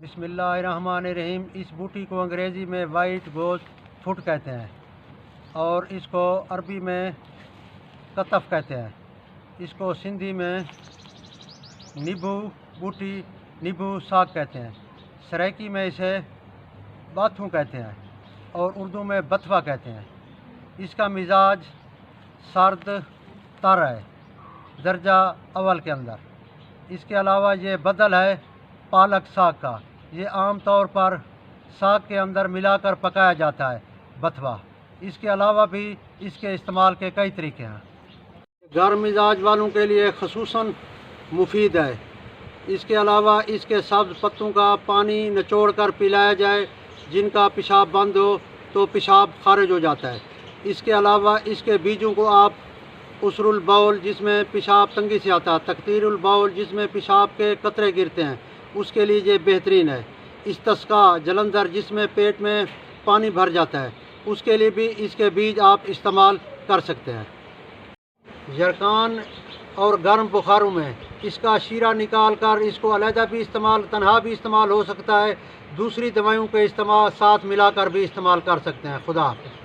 बिस्मिल्लाहिर्रहमानिर्रहीम। इस बूटी को अंग्रेज़ी में वाइट गोज फुट कहते हैं और इसको अरबी में कतफ़ कहते हैं। इसको सिंधी में नींबू बूटी नींबू साग कहते हैं। सराइकी में इसे बाथू कहते हैं और उर्दू में बथवा कहते हैं। इसका मिजाज सर्द तर है, दर्जा अव्वल के अंदर। इसके अलावा ये बदल है पालक साग का। ये आम तौर पर साग के अंदर मिलाकर पकाया जाता है, बथवा। इसके अलावा भी इसके इस्तेमाल के कई तरीके हैं। गर्म मिजाज वालों के लिए खसूसन मुफीद है। इसके अलावा इसके सब्ज़ पत्तों का पानी निचोड़ कर पिलाया जाए, जिनका पेशाब बंद हो तो पेशाब खारिज हो जाता है। इसके अलावा इसके बीजों को आप उसरुल बाउल, जिसमें पेशाब तंगी से आता है, तकतीरुल बाउल, जिसमें पेशाब के कतरे गिरते हैं, उसके लिए ये बेहतरीन है। इस्तिस्का, जलंधर, जिसमें पेट में पानी भर जाता है, उसके लिए भी इसके बीज आप इस्तेमाल कर सकते हैं। यरकान और गर्म बुखारों में इसका शीरा निकाल कर इसको अलहदा भी इस्तेमाल, तन्हा भी इस्तेमाल हो सकता है। दूसरी दवाइयों के इस्तेमाल साथ मिलाकर भी इस्तेमाल कर सकते हैं। खुदा हाफ़िज़।